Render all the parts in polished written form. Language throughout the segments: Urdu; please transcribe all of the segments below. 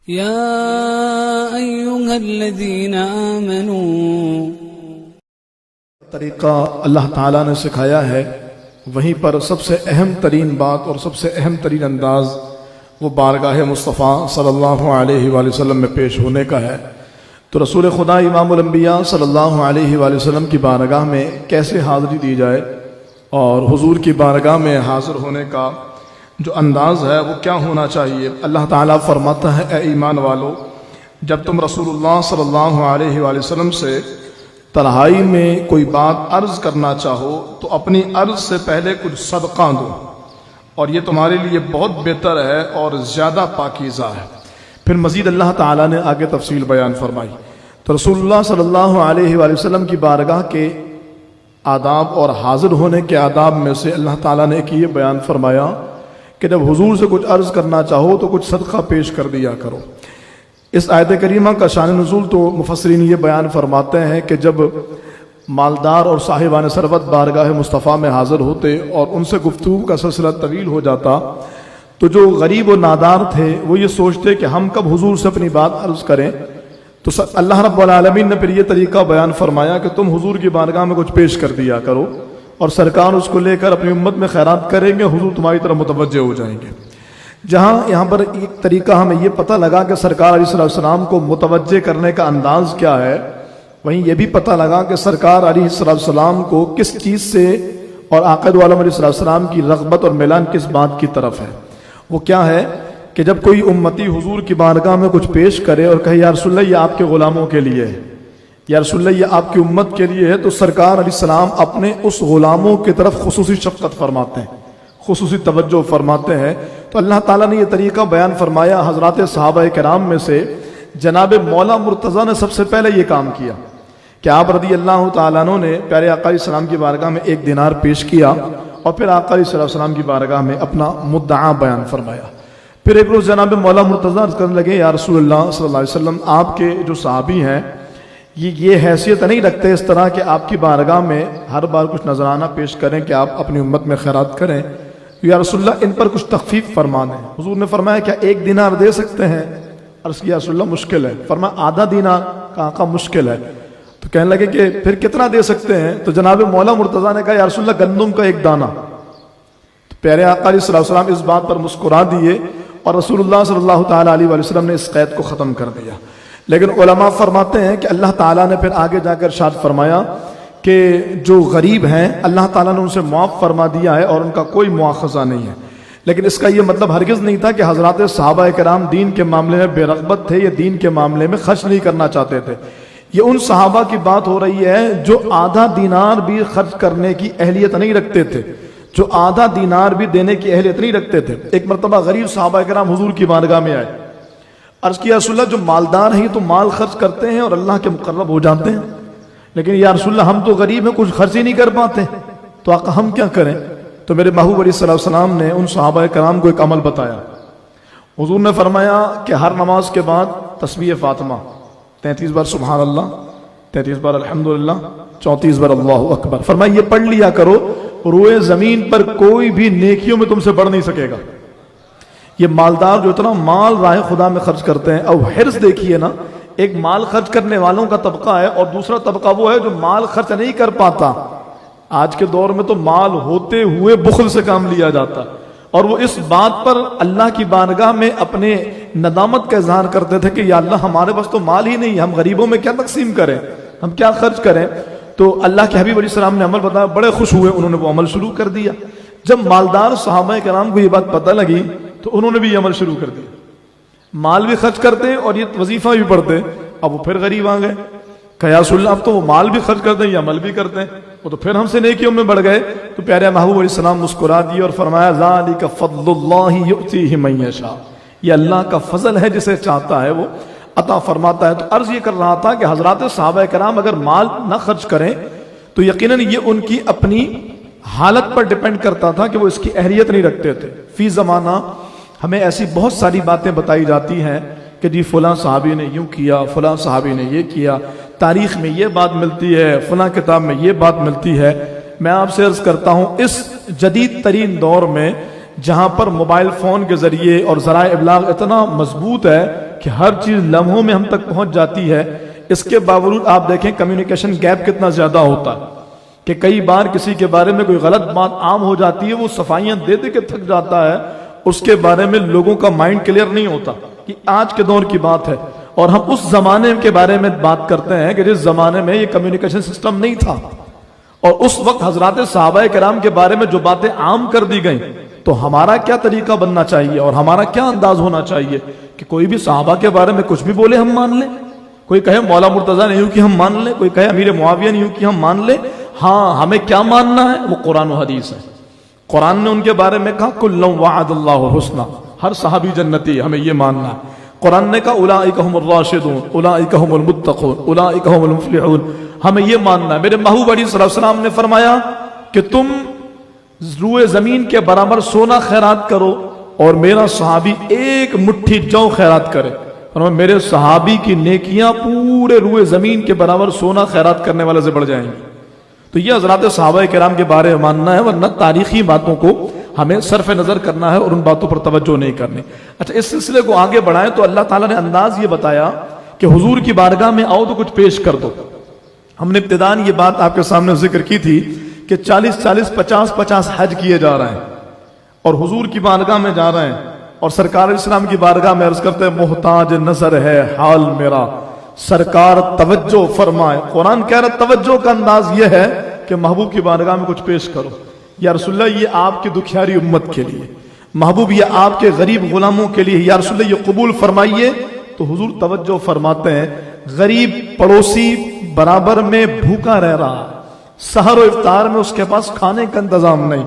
يا أيها الذين آمنوا طریقہ اللہ تعالیٰ نے سکھایا ہے، وہیں پر سب سے اہم ترین بات اور سب سے اہم ترین انداز وہ بارگاہ مصطفیٰ صلی اللہ علیہ وآلہ وسلم میں پیش ہونے کا ہے۔ تو رسول خدا امام الانبیاء صلی اللہ علیہ وآلہ وسلم کی بارگاہ میں کیسے حاضری دی جائے اور حضور کی بارگاہ میں حاضر ہونے کا جو انداز ہے وہ کیا ہونا چاہیے۔ اللہ تعالیٰ فرماتا ہے، اے ایمان والو، جب تم رسول اللہ صلی اللہ علیہ وآلہ وسلم سے تنہائی میں کوئی بات عرض کرنا چاہو تو اپنی عرض سے پہلے کچھ صدقہ دو، اور یہ تمہارے لیے بہت بہتر ہے اور زیادہ پاکیزہ ہے۔ پھر مزید اللہ تعالیٰ نے آگے تفصیل بیان فرمائی۔ تو رسول اللہ صلی اللہ علیہ وآلہ وسلم کی بارگاہ کے آداب اور حاضر ہونے کے آداب میں سے اللہ تعالیٰ نے ایک یہ بیان فرمایا کہ جب حضور سے کچھ عرض کرنا چاہو تو کچھ صدقہ پیش کر دیا کرو۔ اس آیت کریمہ کا شان نزول تو مفسرین یہ بیان فرماتے ہیں کہ جب مالدار اور صاحبان ثروت بارگاہ مصطفیٰ میں حاضر ہوتے اور ان سے گفتگو کا سلسلہ طویل ہو جاتا تو جو غریب و نادار تھے وہ یہ سوچتے کہ ہم کب حضور سے اپنی بات عرض کریں، تو اللہ رب العالمین نے پھر یہ طریقہ بیان فرمایا کہ تم حضور کی بارگاہ میں کچھ پیش کر دیا کرو، اور سرکار اس کو لے کر اپنی امت میں خیرات کریں گے، حضور تمہاری طرف متوجہ ہو جائیں گے۔ جہاں یہاں پر ایک طریقہ ہمیں یہ پتہ لگا کہ سرکار علیہ السلام کو متوجہ کرنے کا انداز کیا ہے، وہیں یہ بھی پتہ لگا کہ سرکار علیہ السلام کو کس چیز سے اور آقا دو عالم علیہ السلام کی رغبت اور میلان کس بات کی طرف ہے۔ وہ کیا ہے کہ جب کوئی امتی حضور کی بارگاہ میں کچھ پیش کرے اور کہے یا رسول اللہ یہ آپ کے غلاموں کے لیے ہے، یا رسول اللہ یہ آپ کی امت کے لیے ہے، تو سرکار علیہ السلام اپنے اس غلاموں کی طرف خصوصی شفقت فرماتے ہیں، خصوصی توجہ فرماتے ہیں۔ تو اللہ تعالیٰ نے یہ طریقہ بیان فرمایا۔ حضرات صحابہ کرام میں سے جناب مولا مرتضیٰ نے سب سے پہلے یہ کام کیا کہ آپ رضی اللہ تعالیٰ عنہ نے پیارے آقا علیہ السلام کی بارگاہ میں 1 دینار پیش کیا، اور پھر آقا علیہ السلام کی بارگاہ میں اپنا مدعا بیان فرمایا۔ پھر ایک روز جناب مولا مرتضیٰ عرض کرنے لگے، یا رسول اللہ صلی اللہ علیہ وسلم، آپ کے جو صحابی ہیں یہ حیثیت نہیں رکھتے اس طرح کہ آپ کی بارگاہ میں ہر بار کچھ نذرانہ پیش کریں کہ آپ اپنی امت میں خیرات کریں، یا رسول اللہ ان پر کچھ تخفیف فرما دیں۔ حضور نے فرمایا کیا 1 دینار دے سکتے ہیں؟ عرض کیا رسول اللہ مشکل ہے۔ فرمایا آدھا دینار؟ کہا آقا مشکل ہے۔ تو کہنے لگے کہ پھر کتنا دے سکتے ہیں؟ تو جناب مولا مرتضیٰ نے کہا یا رسول اللہ گندم کا 1 دانہ۔ تو پیارے آقا علیہ السلام اس بات پر مسکرا دیے، اور رسول اللہ صلی اللہ تعالیٰ علیہ وسلم نے اس قید کو ختم کر دیا۔ لیکن علماء فرماتے ہیں کہ اللہ تعالیٰ نے پھر آگے جا کر ارشاد فرمایا کہ جو غریب ہیں اللہ تعالیٰ نے ان سے معاف فرما دیا ہے اور ان کا کوئی مواخذہ نہیں ہے۔ لیکن اس کا یہ مطلب ہرگز نہیں تھا کہ حضرات صحابہ کرام دین کے معاملے میں بے رغبت تھے یا دین کے معاملے میں خرچ نہیں کرنا چاہتے تھے۔ یہ ان صحابہ کی بات ہو رہی ہے جو آدھا دینار بھی خرچ کرنے کی اہلیت نہیں رکھتے تھے، جو آدھا دینار بھی دینے کی اہلیت نہیں رکھتے تھے۔ ایک مرتبہ غریب صحابہ کرام حضور کی بارگاہ میں آئے، عرض کیا رسول اللہ جو مالدار ہیں تو مال خرچ کرتے ہیں اور اللہ کے مقرب ہو جاتے ہیں، لیکن یا رسول اللہ ہم تو غریب ہیں، کچھ خرچ ہی نہیں کر پاتے، تو آقا ہم کیا کریں؟ تو میرے محبوب علیہ السلام نے ان صحابہ کرام کو ایک عمل بتایا۔ حضور نے فرمایا کہ ہر نماز کے بعد تسبیح فاطمہ 33 بار سبحان اللہ، 33 بار الحمدللہ، 34 بار اللہ اکبر، فرمایا یہ پڑھ لیا کرو، روئے زمین پر کوئی بھی نیکیوں میں تم سے بڑھ نہیں سکے گا۔ یہ مالدار جو اتنا مال راہ خدا میں خرچ کرتے ہیں، اور حرص دیکھیے نا، ایک مال خرچ کرنے والوں کا طبقہ ہے اور دوسرا طبقہ وہ ہے جو مال خرچ نہیں کر پاتا۔ آج کے دور میں تو مال ہوتے ہوئے بخل سے کام لیا جاتا، اور وہ اس بات پر اللہ کی بارگاہ میں اپنے ندامت کا اظہار کرتے تھے کہ یا اللہ ہمارے پاس تو مال ہی نہیں، ہم غریبوں میں کیا تقسیم کریں، ہم کیا خرچ کریں۔ تو اللہ کے حبیب علیہ السلام نے عمل بتایا، بڑے خوش ہوئے، انہوں نے وہ عمل شروع کر دیا۔ جب مالدار صحابہ کرام کو یہ بات پتہ لگی تو انہوں نے بھی یہ عمل شروع کر دیا، مال بھی خرچ کرتے اور یہ وظیفہ بھی پڑھتے۔ اب وہ پھر غریب آ گئے، کہ یا رسول اللہ اب تو وہ مال بھی خرچ کرتے ہیں یہ عمل بھی کرتے ہیں، وہ تو پھر ہم سے نیکیوں میں بڑھ گئے۔ تو پیارے محبوب علیہ السلام مسکرا دیے اور فرمایا ذالک فضل اللہ یؤتیہ من یشاء، یہ اللہ کا فضل ہے، جسے چاہتا ہے وہ عطا فرماتا ہے۔ تو عرض یہ کر رہا تھا کہ حضرات صحابہ کرام اگر مال نہ خرچ کریں تو یقیناً یہ ان کی اپنی حالت پر ڈیپینڈ کرتا تھا کہ وہ اس کی اہلیت نہیں رکھتے تھے۔ فی زمانہ ہمیں ایسی بہت ساری باتیں بتائی جاتی ہیں کہ جی فلاں صحابی نے یوں کیا، فلاں صحابی نے یہ کیا، تاریخ میں یہ بات ملتی ہے، فلاں کتاب میں یہ بات ملتی ہے۔ میں آپ سے عرض کرتا ہوں اس جدید ترین دور میں جہاں پر موبائل فون کے ذریعے اور ذرائع ابلاغ اتنا مضبوط ہے کہ ہر چیز لمحوں میں ہم تک پہنچ جاتی ہے، اس کے باوجود آپ دیکھیں کمیونیکیشن گیپ کتنا زیادہ ہوتا ہے کہ کئی بار کسی کے بارے میں کوئی غلط بات عام ہو جاتی ہے، وہ صفائیاں دے دے کے تھک جاتا ہے، اس کے بارے میں لوگوں کا مائنڈ کلیئر نہیں ہوتا۔ کہ آج کے دور کی بات ہے اور ہم اس زمانے کے بارے میں بات کرتے ہیں کہ جس زمانے میں یہ کمیونیکیشن سسٹم نہیں تھا، اور اس وقت حضرات صحابہ کرام کے بارے میں جو باتیں عام کر دی گئیں، تو ہمارا کیا طریقہ بننا چاہیے اور ہمارا کیا انداز ہونا چاہیے کہ کوئی بھی صحابہ کے بارے میں کچھ بھی بولے ہم مان لیں، کوئی کہے مولا مرتضیٰ نے یوں کی ہم مان لیں، کوئی کہے امیر معاویہ نے یوں کی ہم مان لیں۔ ہاں، ہمیں کیا ماننا ہے؟ وہ قرآن و حدیث ہے۔ قرآن نے ان کے بارے میں کہا کل وعد اللہ الحسنی، ہر صحابی جنتی، ہمیں یہ ماننا ہے۔ قرآن نے کہا اولئک هم الراشدون، اولئک هم المتقون، اولئک هم المفلحون، ہمیں یہ ماننا ہے۔ میرے محبوب علیہ الصلوۃ والسلام نے فرمایا کہ تم روئے زمین کے برابر سونا خیرات کرو اور میرا صحابی ایک مٹھی جو خیرات کرے، فرمایا میرے صحابی کی نیکیاں پورے روئے زمین کے برابر سونا خیرات کرنے والے سے بڑھ جائیں گی۔ تو یہ حضرات صحابہ کرام کے بارے میں ماننا ہے، ورنہ تاریخی باتوں کو ہمیں صرف نظر کرنا ہے اور ان باتوں پر توجہ نہیں کرنی۔ اچھا، اس سلسلے کو آگے بڑھائیں تو اللہ تعالیٰ نے انداز یہ بتایا کہ حضور کی بارگاہ میں آؤ تو کچھ پیش کر دو۔ ہم نے ابتداً یہ بات آپ کے سامنے ذکر کی تھی کہ 40 50 حج کیے جا رہے ہیں اور حضور کی بارگاہ میں جا رہے ہیں، اور سرکار اسلام کی بارگاہ میں عرض کرتے ہیں محتاج نظر ہے حال میرا، سرکار توجہ فرمائے۔ قرآن کہہ رہا توجہ کا انداز یہ ہے کہ محبوب کی بارگاہ میں کچھ پیش کرو۔ یا رسول اللہ یہ آپ کی دکھیاری امت کے لیے، محبوب یہ آپ کے غریب غلاموں کے لیے، یا رسول اللہ یہ قبول فرمائیے۔ تو حضور توجہ فرماتے ہیں غریب پڑوسی برابر میں بھوکا رہ رہا، سحر و افطار میں اس کے پاس کھانے کا انتظام نہیں،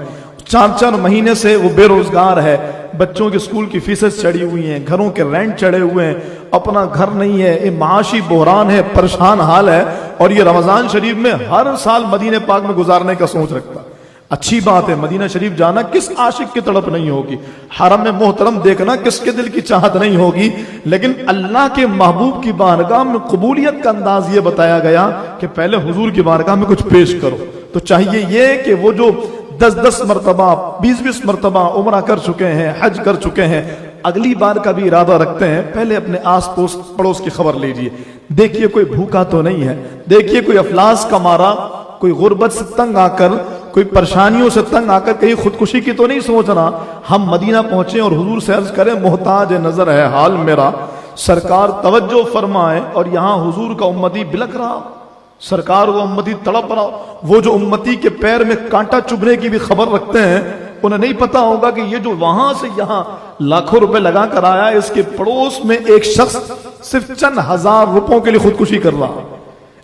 4 مہینے سے وہ بے روزگار ہے، بچوں کے اسکول کی فیسز چڑھی ہوئی ہیں، گھروں کے رینٹ چڑھے ہوئے ہیں، اپنا گھر نہیں ہے، یہ معاشی بحران ہے، پریشان حال ہے، اور یہ رمضان شریف میں ہر سال مدینہ پاک میں گزارنے کا سوچ رکھتا ہے۔ اچھی بات ہے، مدینہ شریف جانا کس عاشق کی تڑپ نہیں ہوگی، حرم میں محترم دیکھنا کس کے دل کی چاہت نہیں ہوگی، لیکن اللہ کے محبوب کی بارگاہ میں قبولیت کا انداز یہ بتایا گیا کہ پہلے حضور کی بارگاہ میں کچھ پیش کرو۔ تو چاہیے یہ کہ وہ جو 10 مرتبہ 20 مرتبہ عمرہ کر چکے ہیں، حج کر چکے ہیں، اگلی بار کا بھی ارادہ رکھتے ہیں، پہلے اپنے آس پڑوس کی خبر لیجئے، دیکھیے کوئی بھوکا تو نہیں ہے، دیکھیے کوئی افلاس کا مارا، کوئی غربت سے تنگ آ کر، کوئی پریشانیوں سے تنگ آ کر کہیں خودکشی کی تو نہیں سوچ رہا۔ ہم مدینہ پہنچے اور حضور سے عرض کریں محتاج نظر ہے حال میرا، سرکار توجہ فرمائے، اور یہاں حضور کا امتی بلک رہا، سرکار وہ امتی تڑپ رہا۔ وہ جو امتی کے پیر میں کانٹا چبھنے کی بھی خبر رکھتے ہیں، انہیں نہیں پتا ہوگا کہ یہ جو وہاں سے یہاں لاکھوں روپے لگا کر آیا، اس کے پڑوس میں ایک شخص صرف چند ہزار روپوں کے لیے خودکشی کر رہا،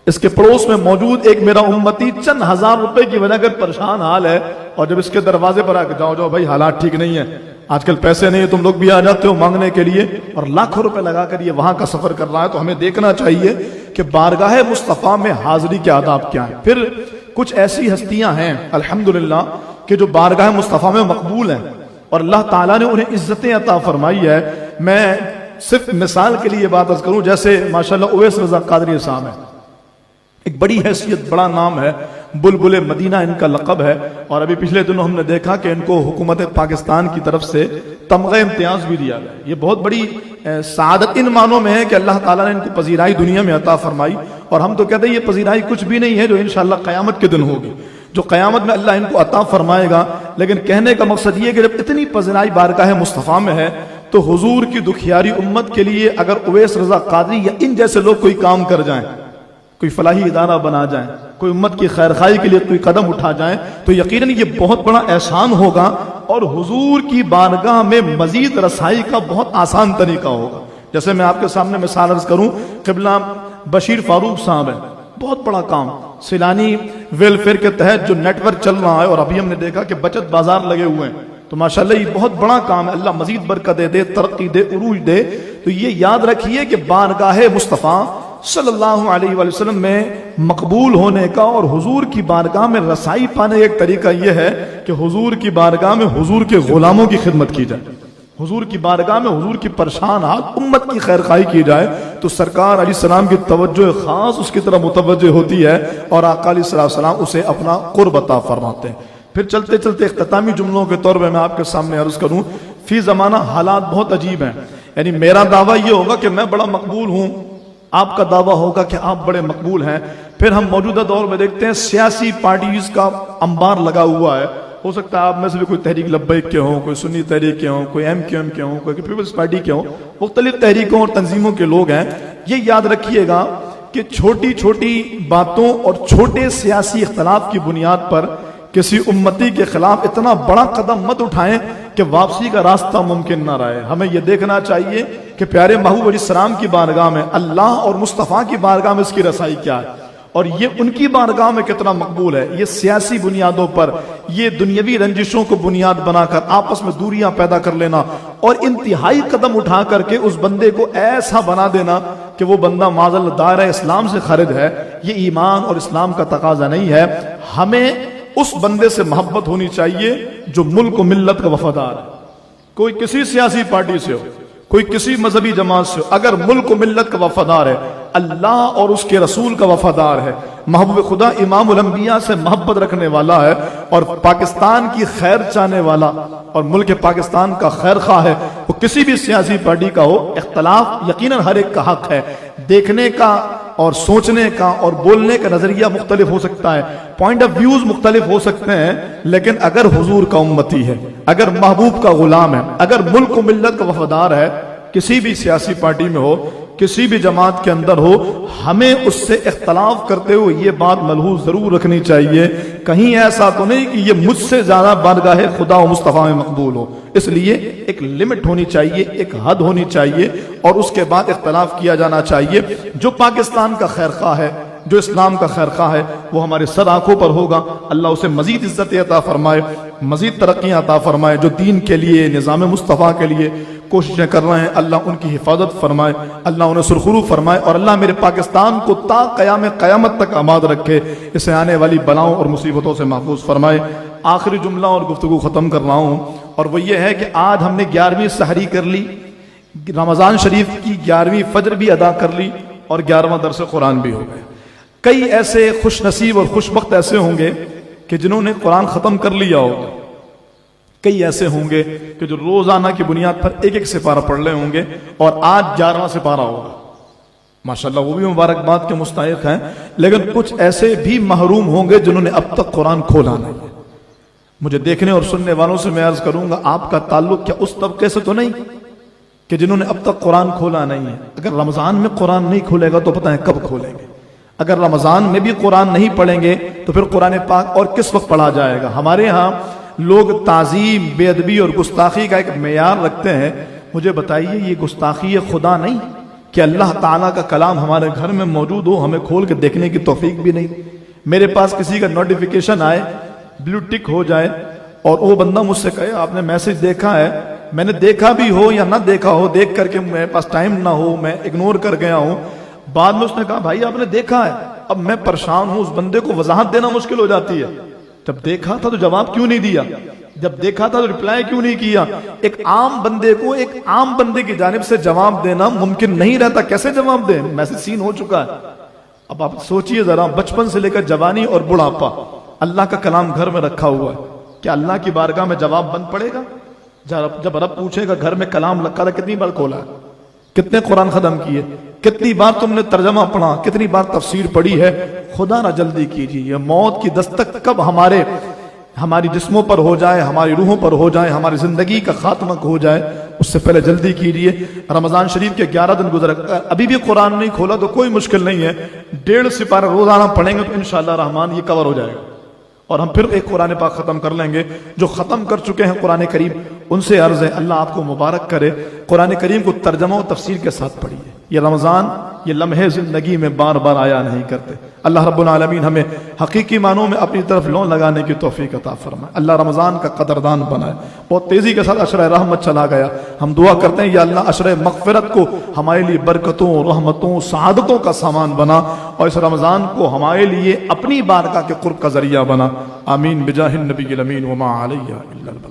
اس کے پڑوس میں موجود ایک میرا امتی چند ہزار روپے کی وجہ کر پریشان حال ہے، اور جب اس کے دروازے پر آ کے جاؤ بھائی حالات ٹھیک نہیں ہے، آج کل پیسے نہیں ہے، تم لوگ بھی آ جاتے ہو مانگنے کے لیے، اور لاکھوں روپے لگا کر یہ وہاں کا سفر کر رہا ہے، تو ہمیں دیکھنا چاہیے کہ بارگاہ مصطفیٰ میں حاضری کے آداب کیا ہیں۔ پھر کچھ ایسی ہستیاں ہیں الحمدللہ کہ جو بارگاہ مصطفیٰ میں مقبول ہیں، اور اللہ تعالیٰ نے انہیں عزتیں عطا فرمائی ہے۔ میں صرف مثال کے لیے بات عرض کروں، جیسے ماشاءاللہ اویس رضا قادری صاحب ہیں، ایک بڑی حیثیت، بڑا نام ہے، بلبل مدینہ ان کا لقب ہے، اور ابھی پچھلے دنوں ہم نے دیکھا کہ ان کو حکومت پاکستان کی طرف سے تمغہ امتیاز بھی دیا گیا۔ یہ بہت بڑی سعادت ان معنوں میں ہے کہ اللہ تعالیٰ نے ان کو پذیرائی دنیا میں عطا فرمائی، اور ہم تو کہتے ہیں یہ پذیرائی کچھ بھی نہیں ہے جو انشاءاللہ قیامت کے دن ہوگی، جو قیامت میں اللہ ان کو عطا فرمائے گا۔ لیکن کہنے کا مقصد یہ کہ جب اتنی پذیرائی بارگاہ مصطفیٰ میں ہے، تو حضور کی دکھیاری امت کے لیے اگر اویس رضا قادری یا ان جیسے لوگ کوئی کام کر جائیں، کوئی فلاحی ادارہ بنا جائیں، کوئی امت کی خیرخواہی کے لیے کوئی قدم اٹھا جائیں، تو یقیناً یہ بہت بڑا احسان ہوگا، اور حضور کی بارگاہ میں مزید رسائی کا بہت آسان طریقہ ہوگا۔ جیسے میں آپ کے سامنے مثال عرض کروں، قبلہ بشیر فاروق صاحب ہے، بہت بڑا کام سیلانی ویلفیئر کے تحت جو نیٹ ورک چل رہا ہے، اور ابھی ہم نے دیکھا کہ بچت بازار لگے ہوئے ہیں، تو ماشاءاللہ یہ بہت بڑا کام ہے، اللہ مزید برکت دے، ترقی دے، عروج دے۔ تو یہ یاد رکھیے کہ بارگاہ مصطفیٰ صلی اللہ علیہ وآلہ وسلم میں مقبول ہونے کا اور حضور کی بارگاہ میں رسائی پانے کا ایک طریقہ یہ ہے کہ حضور کی بارگاہ میں حضور کے غلاموں کی خدمت کی جائے، حضور کی بارگاہ میں حضور کی پریشان حال امت کی خیرخواہی کی جائے، تو سرکار علیہ السلام کی توجہ خاص اس کی طرف متوجہ ہوتی ہے، اور آقا علیہ السلام اسے اپنا قرب عطا فرماتے ہیں۔ پھر چلتے چلتے اختتامی جملوں کے طور پہ میں آپ کے سامنے عرض کروں، فی زمانہ حالات بہت عجیب ہیں۔ یعنی میرا دعویٰ یہ ہوگا کہ میں بڑا مقبول ہوں، آپ کا دعویٰ ہوگا کہ آپ بڑے مقبول ہیں. پھر ہم موجودہ دور میں دیکھتے ہیں سیاسی پارٹیز کا انبار لگا ہوا ہے. ہو سکتا ہے آپ میں سے بھی کوئی تحریک لبیک کے ہوں، کوئی سنی تحریک کے ہوں، کوئی ایم کے ہوں، کوئی پیپلز پارٹی کے ہوں، مختلف تحریکوں اور تنظیموں کے لوگ ہیں. یہ یاد رکھیے گا کہ چھوٹی چھوٹی باتوں اور چھوٹے سیاسی اختلاف کی بنیاد پر کسی امتی کے خلاف اتنا بڑا قدم مت اٹھائیں کہ واپسی کا راستہ ممکن نہ رہے. ہمیں یہ دیکھنا چاہیے کہ پیارے محبوب علیہ السلام کی بارگاہ میں، اللہ اور مصطفیٰ کی بارگاہ میں اس کی رسائی کیا ہے، اور یہ ان کی بارگاہ میں کتنا مقبول ہے. یہ سیاسی بنیادوں پر، یہ دنیاوی رنجشوں کو بنیاد بنا کر آپس میں دوریاں پیدا کر لینا اور انتہائی قدم اٹھا کر کے اس بندے کو ایسا بنا دینا کہ وہ بندہ معاذ اللہ دائرہ اسلام سے خارج ہے، یہ ایمان اور اسلام کا تقاضا نہیں ہے. ہمیں اس بندے سے محبت ہونی چاہیے جو ملک و ملت کا وفادار ہے. کوئی کسی سیاسی پارٹی سے ہو، کوئی کسی مذہبی جماعت سے ہو، اگر ملک و ملت کا وفادار ہے، اللہ اور اس کے رسول کا وفادار ہے، محبوب خدا امام الانبیاء سے محبت رکھنے والا ہے اور پاکستان کی خیر چاہنے والا اور ملک پاکستان کا خیر خواہ ہے، وہ کسی بھی سیاسی پارٹی کا ہو. اختلاف یقیناً ہر ایک کا حق ہے، دیکھنے کا اور سوچنے کا اور بولنے کا نظریہ مختلف ہو سکتا ہے، پوائنٹ آف ویوز مختلف ہو سکتے ہیں، لیکن اگر حضور کا امتی ہے، اگر محبوب کا غلام ہے، اگر ملک و ملت کا وفادار ہے، کسی بھی سیاسی پارٹی میں ہو، کسی بھی جماعت کے اندر ہو، ہمیں اس سے اختلاف کرتے ہوئے یہ بات ملحوظ ضرور رکھنی چاہیے، کہیں ایسا تو نہیں کہ یہ مجھ سے زیادہ بارگاہ خدا و مصطفیٰ میں مقبول ہو. اس لیے ایک لمٹ ہونی چاہیے، ایک حد ہونی چاہیے، اور اس کے بعد اختلاف کیا جانا چاہیے. جو پاکستان کا خیر خواہ ہے، جو اسلام کا خیر خواہ ہے، وہ ہمارے سر آنکھوں پر ہوگا. اللہ اسے مزید عزت عطا فرمائے، مزید ترقیاں عطا فرمائے. جو دین کے لیے، نظام مصطفیٰ کے لیے کوششیں کر رہے ہیں، اللہ ان کی حفاظت فرمائے، اللہ انہیں سرخرو فرمائے، اور اللہ میرے پاکستان کو تا قیامت تک آباد رکھے، اسے آنے والی بلاؤں اور مصیبتوں سے محفوظ فرمائے. آخری جملہ اور گفتگو ختم کر رہا ہوں، اور وہ یہ ہے کہ آج ہم نے 11ویں سحری کر لی، رمضان شریف کی 11ویں فجر بھی ادا کر لی، اور 11واں درس قرآن بھی ہو گئے. کئی ایسے خوش نصیب اور خوش بخت ایسے ہوں گے کہ جنہوں نے قرآن ختم کر لیا ہوگا. کئی ایسے ہوں گے کہ جو روزانہ کی بنیاد پر ایک ایک سپارہ پڑھ رہے ہوں گے، اور آج 11واں سپارہ ہوگا. ماشاءاللہ وہ بھی مبارکباد کے مستحق ہیں. لیکن کچھ ایسے بھی محروم ہوں گے جنہوں نے اب تک قرآن کھولا نہیں. مجھے دیکھنے اور سننے والوں سے میں عرض کروں گا، آپ کا تعلق کیا اس طبقے سے تو نہیں کہ جنہوں نے اب تک قرآن کھولا نہیں ہے؟ اگر رمضان میں قرآن نہیں کھولے گا تو پتہ ہے کب کھولیں گے. اگر رمضان میں بھی قرآن نہیں پڑھیں گے تو پھر قرآن پاک اور کس وقت پڑھا جائے گا؟ ہمارے ہاں لوگ تعظیم، بے ادبی اور گستاخی کا ایک معیار رکھتے ہیں. مجھے بتائیے، یہ گستاخی خدا نہیں کہ اللہ تعالیٰ کا کلام ہمارے گھر میں موجود ہو، ہمیں کھول کے دیکھنے کی توفیق بھی نہیں؟ میرے پاس کسی کا نوٹیفیکیشن آئے، بلو ٹک ہو جائے، اور وہ بندہ مجھ سے کہے آپ نے میسج دیکھا ہے، میں نے دیکھا بھی ہو یا نہ دیکھا ہو، دیکھ کر کے میرے پاس ٹائم نہ ہو، میں اگنور کر گیا ہوں، بعد میں اس نے کہا بھائی آپ نے دیکھا ہے. اب میں پریشان ہوں، اس بندے کو وضاحت دینا مشکل ہو جاتی ہے. جب دیکھا تھا تو جواب کیوں نہیں دیا؟ جب دیکھا تھا تو ریپلائی کیوں نہیں کیا؟ ایک عام بندے کو ایک عام بندے کی جانب سے جواب دینا ممکن نہیں رہتا. کیسے جواب دیں؟ میسج سین ہو چکا ہے. اب آپ سوچئے ذرا، بچپن سے لے کر جوانی اور بڑھاپا اللہ کا کلام گھر میں رکھا ہوا ہے، کیا اللہ کی بارگاہ میں جواب بند پڑے گا؟ جب رب پوچھے گا گھر میں کلام رکھا تھا، کتنی بار کھولا ہے، کتنے قرآن ختم کیے، کتنی بار تم نے ترجمہ پڑھا، کتنی بار تفسیر پڑھی ہے؟ خدا نہ جلدی کیجیے، یہ موت کی دستک کب ہماری جسموں پر ہو جائے، ہماری روحوں پر ہو جائے، ہماری زندگی کا خاتمہ ہو جائے، اس سے پہلے جلدی کیجیے. رمضان شریف کے 11 دن گزر، ابھی بھی قرآن نہیں کھولا تو کوئی مشکل نہیں ہے، 1.5 سپارہ روزانہ پڑھیں گے تو انشاءاللہ رحمان یہ کور ہو جائے گا، اور ہم پھر ایک قرآن پاک ختم کر لیں گے. جو ختم کر چکے ہیں قرآن کریم، ان سے عرض ہے اللہ آپ کو مبارک کرے، قرآن کریم کو ترجمہ و تفسیر کے ساتھ پڑھیے. یہ رمضان، یہ لمحے زندگی میں بار بار آیا نہیں کرتے. اللہ رب العالمین ہمیں حقیقی معنوں میں اپنی طرف لون لگانے کی توفیق عطا فرمائے. اللہ رمضان کا قدردان بنائے. بہت تیزی کے ساتھ عشرہ رحمت چلا گیا. ہم دعا کرتے ہیں یا اللہ عشرہ مغفرت کو ہمارے لیے برکتوں، رحمتوں، سعادتوں کا سامان بنا، اور اس رمضان کو ہمارے لیے اپنی بارگاہ کے قرب کا ذریعہ بنا. آمین بجاہ النبی الامین وما علیہ الا البلاغ.